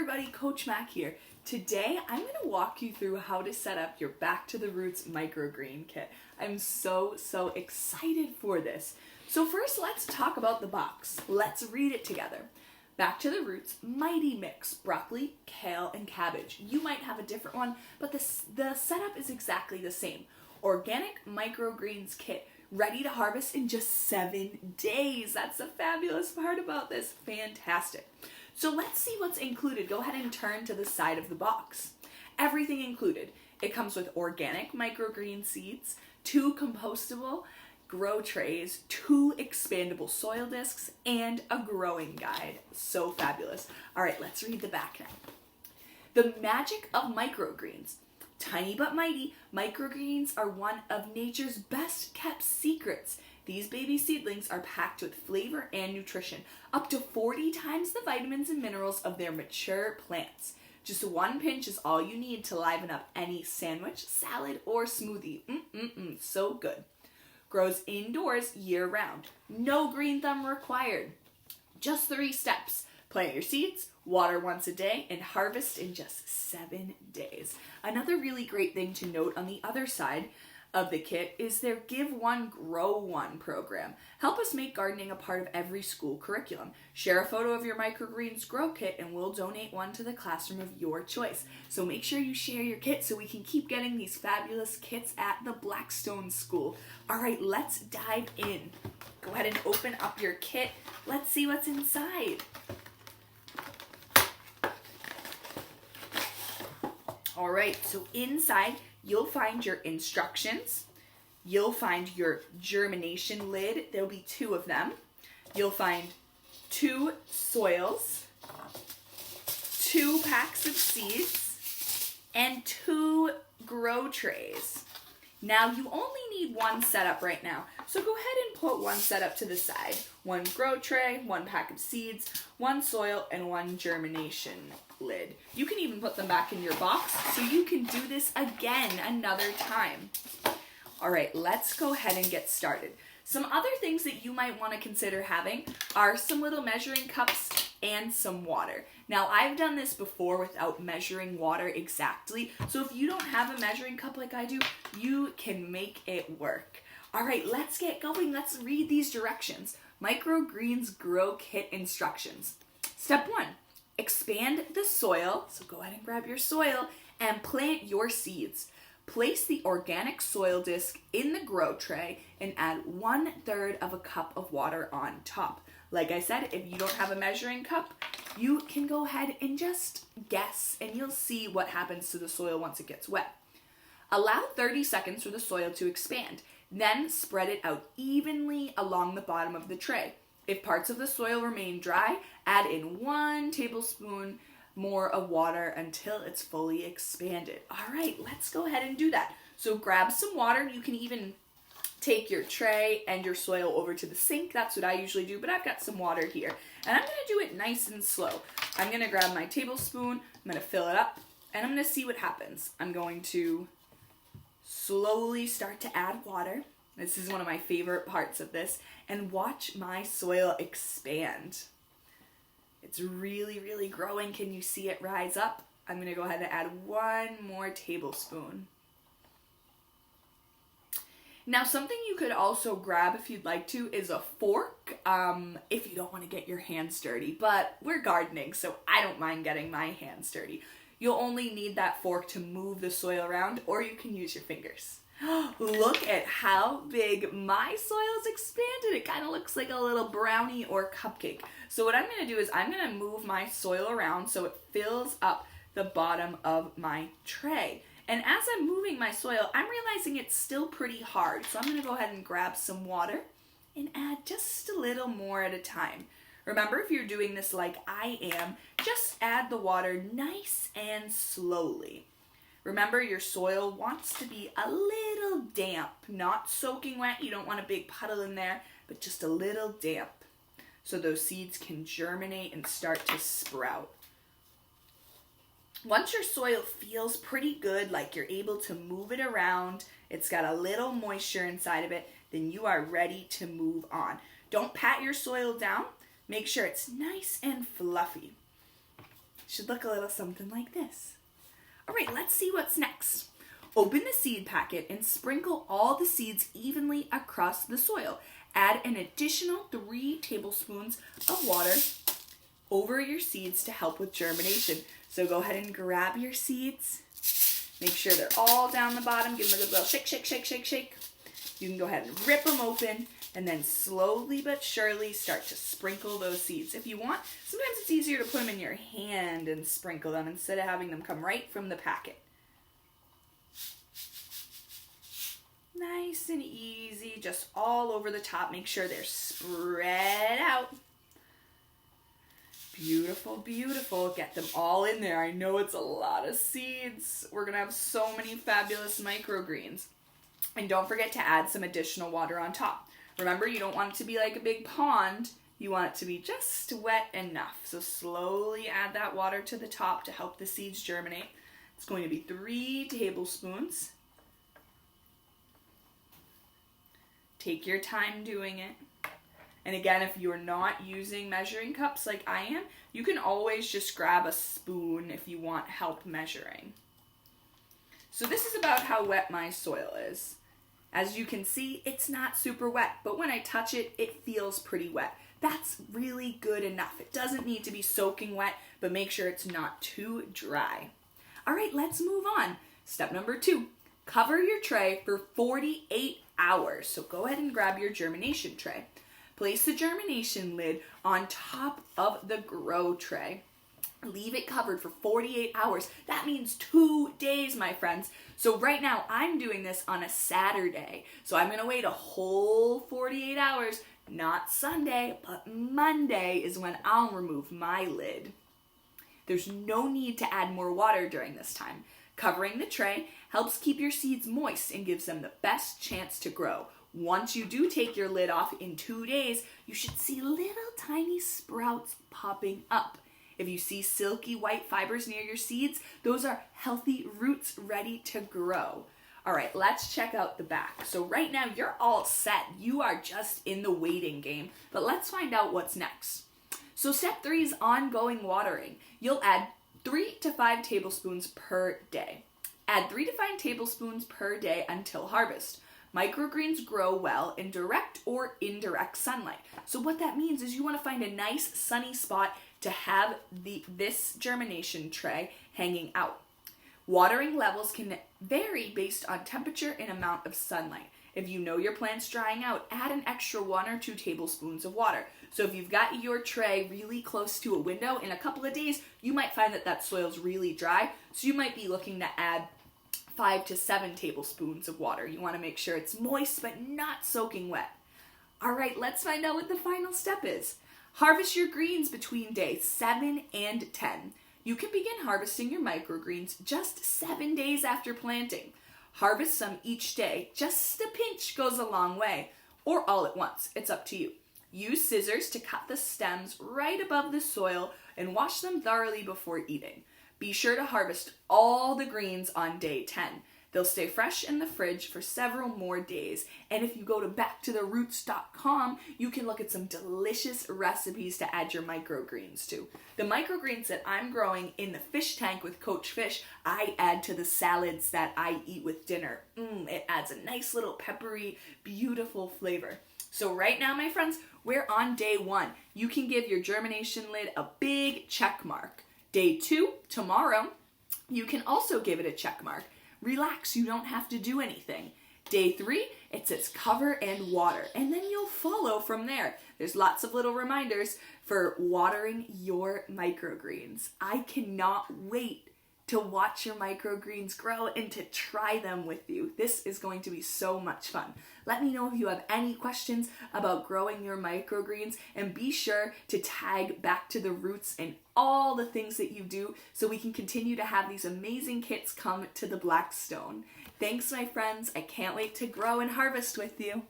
everybody, Coach Mac here. Today I'm going to walk you through how to set up your Back to the Roots microgreen kit. I'm so excited for this. So first let's talk about the box. Let's read it together. Back to the Roots Mighty Mix, broccoli, kale, and cabbage. You might have a different one, but the setup is exactly the same. Organic microgreens kit, ready to harvest in just 7 days. That's the fabulous part about this. Fantastic. So let's see what's included. Go ahead and turn to the side of the box. Everything included. It comes with organic microgreen seeds, 2 compostable grow trays, 2 expandable soil discs, and a growing guide. So fabulous. All right, let's read the back now. The magic of microgreens. Tiny but mighty, microgreens are one of nature's best kept secrets. These baby seedlings are packed with flavor and nutrition, up to 40 times the vitamins and minerals of their mature plants. Just 1 pinch is all you need to liven up any sandwich, salad, or smoothie. So good. Grows indoors year-round. No green thumb required. Just 3 steps. Plant your seeds, water once a day, and harvest in just 7 days. Another really great thing to note on the other side of the kit is their Give One, Grow One program. Help us make gardening a part of every school curriculum. Share a photo of your microgreens grow kit and we'll donate one to the classroom of your choice. So make sure you share your kit so we can keep getting these fabulous kits at the Blackstone School. All right, let's dive in. Go ahead and open up your kit. Let's see what's inside. All right, so inside you'll find your instructions. You'll find your germination lid. There'll be 2 of them. You'll find 2 soils, 2 packs of seeds, and 2 grow trays. Now you only need 1 setup right now, so go ahead and put 1 setup to the side. 1 grow tray, 1 pack of seeds, 1 soil, and 1 germination lid. You can even put them back in your box so you can do this again another time. All right, let's go ahead and get started. Some other things that you might want to consider having are some little measuring cups and some water. Now, I've done this before without measuring water exactly, so if you don't have a measuring cup like I do, you can make it work. All right, let's get going. Let's read these directions. Microgreens Grow Kit instructions. Step 1, expand the soil. So go ahead and grab your soil and plant your seeds. Place the organic soil disc in the grow tray and add 1/3 of a cup of water on top. Like I said, if you don't have a measuring cup, you can go ahead and just guess and you'll see what happens to the soil once it gets wet. Allow 30 seconds for the soil to expand. Then spread it out evenly along the bottom of the tray. If parts of the soil remain dry, add in 1 tablespoon more of water until it's fully expanded. All right, let's go ahead and do that. So grab some water. You can even take your tray and your soil over to the sink. That's what I usually do, but I've got some water here. And I'm gonna do it nice and slow. I'm gonna grab my tablespoon, I'm gonna fill it up, and I'm gonna see what happens. I'm going to slowly start to add water. This is one of my favorite parts of this. And watch my soil expand. It's really growing. Can you see it rise up? I'm going to go ahead and add 1 more tablespoon. Now, something you could also grab if you'd like to is a fork, if you don't want to get your hands dirty. But we're gardening, so I don't mind getting my hands dirty. You'll only need that fork to move the soil around, or you can use your fingers. Look at how big my soil's expanded. It kind of looks like a little brownie or cupcake. So what I'm going to do is I'm going to move my soil around so it fills up the bottom of my tray. And as I'm moving my soil, I'm realizing it's still pretty hard. So I'm going to go ahead and grab some water and add just a little more at a time. Remember, if you're doing this like I am, just add the water nice and slowly. Remember, your soil wants to be a little damp, not soaking wet. You don't want a big puddle in there, but just a little damp so those seeds can germinate and start to sprout. Once your soil feels pretty good, like you're able to move it around, it's got a little moisture inside of it, then you are ready to move on. Don't pat your soil down. Make sure it's nice and fluffy. Should look a little something like this. All right, let's see what's next. Open the seed packet and sprinkle all the seeds evenly across the soil. Add an additional 3 tablespoons of water over your seeds to help with germination. So go ahead and grab your seeds. Make sure they're all down the bottom. Give them a good little shake, shake, shake, shake, shake. You can go ahead and rip them open and then slowly but surely start to sprinkle those seeds. If you want, sometimes it's easier to put them in your hand and sprinkle them instead of having them come right from the packet. Nice and easy, just all over the top. Make sure they're spread out. Beautiful, beautiful. Get them all in there. I know it's a lot of seeds. We're gonna have so many fabulous microgreens. And don't forget to add some additional water on top. Remember, you don't want it to be like a big pond. You want it to be just wet enough. So slowly add that water to the top to help the seeds germinate. It's going to be 3 tablespoons. Take your time doing it. And again, if you're not using measuring cups like I am, you can always just grab a spoon if you want help measuring. So this is about how wet my soil is. As you can see, it's not super wet, but when I touch it, it feels pretty wet. That's really good enough. It doesn't need to be soaking wet, but make sure it's not too dry. All right, let's move on. Step number 2, cover your tray for 48 hours. So go ahead and grab your germination tray. Place the germination lid on top of the grow tray. Leave it covered for 48 hours. That means 2 days, my friends. So right now, I'm doing this on a Saturday. So I'm gonna wait a whole 48 hours, not Sunday, but Monday is when I'll remove my lid. There's no need to add more water during this time. Covering the tray helps keep your seeds moist and gives them the best chance to grow. Once you do take your lid off in 2 days, you should see little tiny sprouts popping up. If you see silky white fibers near your seeds, those are healthy roots ready to grow. All right, let's check out the back. So right now you're all set. You are just in the waiting game, but let's find out what's next. So step 3 is ongoing watering. You'll add 3 to 5 tablespoons per day. Add 3 to 5 tablespoons per day until harvest. Microgreens grow well in direct or indirect sunlight. So what that means is you want to find a nice sunny spot to have this germination tray hanging out. Watering levels can vary based on temperature and amount of sunlight. If you know your plant's drying out, add an extra 1 or 2 tablespoons of water. So if you've got your tray really close to a window, in a couple of days, you might find that soil's really dry. So you might be looking to add 5 to 7 tablespoons of water. You want to make sure it's moist but not soaking wet. All right, let's find out what the final step is. Harvest your greens between days 7 and 10. You can begin harvesting your microgreens just 7 days after planting. Harvest some each day. Just a pinch goes a long way, or all at once. It's up to you. Use scissors to cut the stems right above the soil and wash them thoroughly before eating. Be sure to harvest all the greens on day 10. They'll stay fresh in the fridge for several more days. And if you go to backtotheroots.com, you can look at some delicious recipes to add your microgreens to. The microgreens that I'm growing in the fish tank with Coach Fish, I add to the salads that I eat with dinner. It adds a nice little peppery, beautiful flavor. So right now, my friends, we're on day 1. You can give your germination lid a big check mark. Day 2, tomorrow, you can also give it a check mark. Relax, you don't have to do anything. Day 3, it says cover and water, and then you'll follow from there. There's lots of little reminders for watering your microgreens. I cannot wait to watch your microgreens grow and to try them with you. This is going to be so much fun. Let me know if you have any questions about growing your microgreens, and be sure to tag Back to the Roots and all the things that you do so we can continue to have these amazing kits come to the Blackstone. Thanks, my friends. I can't wait to grow and harvest with you.